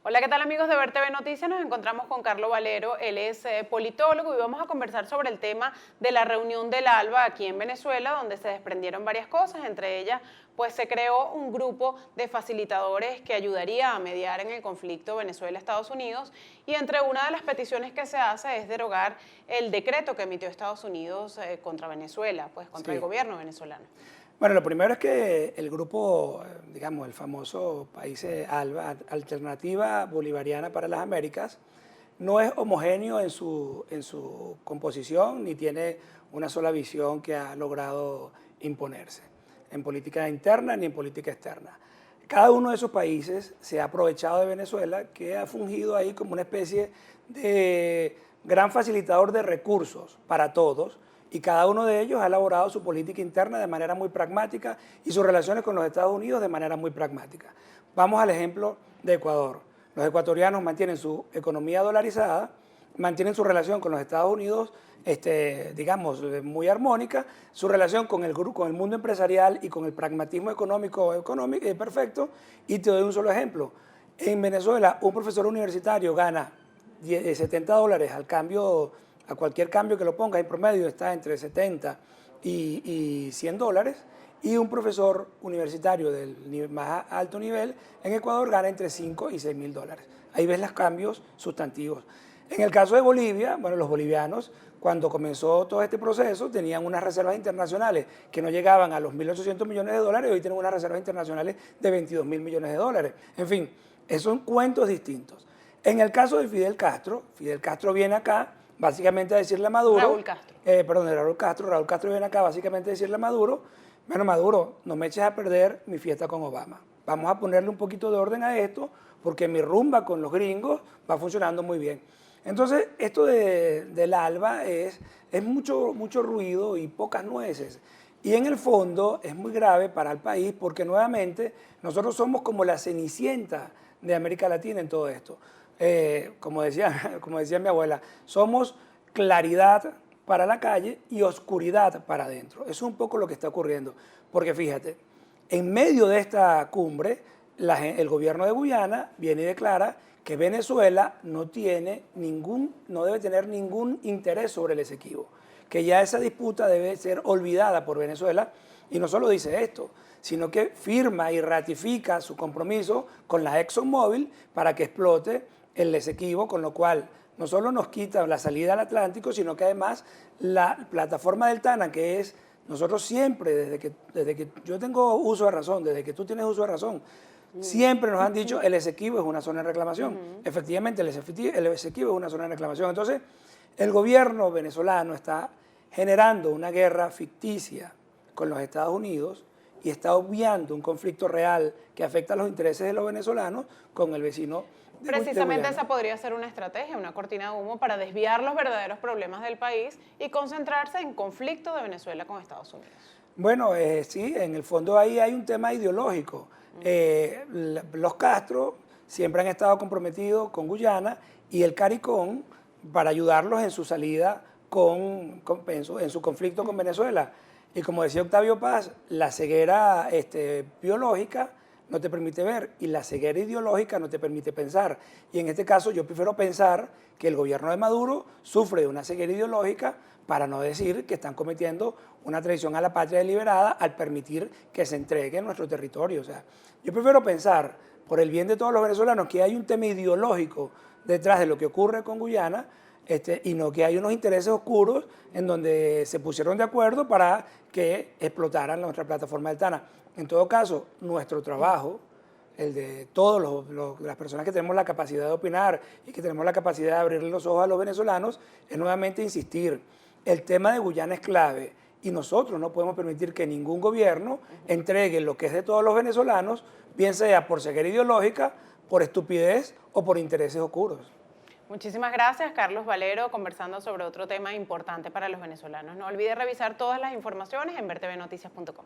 Hola, ¿qué tal amigos de Ver TV Noticias? Nos encontramos con Carlos Valero, él es politólogo y vamos a conversar sobre el tema de la reunión del ALBA aquí en Venezuela, donde se desprendieron varias cosas, entre ellas pues se creó un grupo de facilitadores que ayudaría a mediar en el conflicto Venezuela-Estados Unidos y entre una de las peticiones que se hace es derogar el decreto que emitió Estados Unidos contra Venezuela, pues contra el Sí. gobierno venezolano. Bueno, lo primero es que el grupo, digamos, el famoso país ALBA, Alternativa Bolivariana para las Américas, no es homogéneo en su composición ni tiene una sola visión que ha logrado imponerse en política interna ni en política externa. Cada uno de esos países se ha aprovechado de Venezuela, que ha fungido ahí como una especie de gran facilitador de recursos para todos, y cada uno de ellos ha elaborado su política interna de manera muy pragmática y sus relaciones con los Estados Unidos de manera muy pragmática. Vamos al ejemplo de Ecuador. Los ecuatorianos mantienen su economía dolarizada, mantienen su relación con los Estados Unidos, digamos, muy armónica, su relación con el mundo empresarial y con el pragmatismo económico perfecto. Y te doy un solo ejemplo. En Venezuela, un profesor universitario gana $70 al cambio, a cualquier cambio que lo ponga, en promedio está entre 70 y $100, y un profesor universitario del más alto nivel en Ecuador gana entre 5 y 6 mil dólares. Ahí ves los cambios sustantivos. En el caso de Bolivia, bueno, los bolivianos, cuando comenzó todo este proceso, tenían unas reservas internacionales que no llegaban a los 1.800 millones de dólares, y hoy tienen unas reservas internacionales de 22 mil millones de dólares. En fin, esos son cuentos distintos. En el caso de Fidel Castro viene acá básicamente a decirle a Maduro, Raúl Castro viene acá básicamente a decirle a Maduro, bueno, Maduro, no me eches a perder mi fiesta con Obama. Vamos a ponerle un poquito de orden a esto, porque mi rumba con los gringos va funcionando muy bien. Entonces, esto del ALBA es mucho ruido y pocas nueces. Y en el fondo es muy grave para el país, porque nuevamente nosotros somos como la cenicienta de América Latina en todo esto. Como decía mi abuela, somos claridad para la calle y oscuridad para adentro. Eso es un poco lo que está ocurriendo. Porque fíjate, en medio de esta cumbre, el gobierno de Guyana viene y declara que Venezuela no debe tener ningún interés sobre el Esequibo, que ya esa disputa debe ser olvidada por Venezuela. Y no solo dice esto, sino que firma y ratifica su compromiso con la ExxonMobil para que explote el Esequibo, con lo cual no solo nos quita la salida al Atlántico, sino que además la plataforma del Tana, que es, nosotros siempre, desde que yo tengo uso de razón, desde que tú tienes uso de razón, siempre nos han dicho el Esequibo es una zona de reclamación. Efectivamente, el Esequibo es una zona de reclamación. Entonces, el gobierno venezolano está generando una guerra ficticia con los Estados Unidos y está obviando un conflicto real que afecta a los intereses de los venezolanos con el vecino de Precisamente Guyana. esa podría ser una estrategia, una cortina de humo para desviar los verdaderos problemas del país y concentrarse en conflictos de Venezuela con Estados Unidos. Bueno, sí, en el fondo ahí hay un tema ideológico. Los Castro siempre han estado comprometidos con Guyana y el CARICOM para ayudarlos en su salida en su conflicto con Venezuela. Y como decía Octavio Paz, la ceguera biológica no te permite ver y la ceguera ideológica no te permite pensar. Y en este caso yo prefiero pensar que el gobierno de Maduro sufre de una ceguera ideológica, para no decir que están cometiendo una traición a la patria deliberada al permitir que se entregue nuestro territorio. O sea, yo prefiero pensar, por el bien de todos los venezolanos, que hay un tema ideológico detrás de lo que ocurre con Guyana, y no que hay unos intereses oscuros en donde se pusieron de acuerdo para que explotaran nuestra plataforma del Tana. En todo caso, nuestro trabajo, el de todas las personas que tenemos la capacidad de opinar y que tenemos la capacidad de abrirle los ojos a los venezolanos, es nuevamente insistir. El tema de Guyana es clave y nosotros no podemos permitir que ningún gobierno entregue lo que es de todos los venezolanos, bien sea por ceguera ideológica, por estupidez o por intereses oscuros. Muchísimas gracias, Carlos Valero, conversando sobre otro tema importante para los venezolanos. No olvide revisar todas las informaciones en vertvnoticias.com.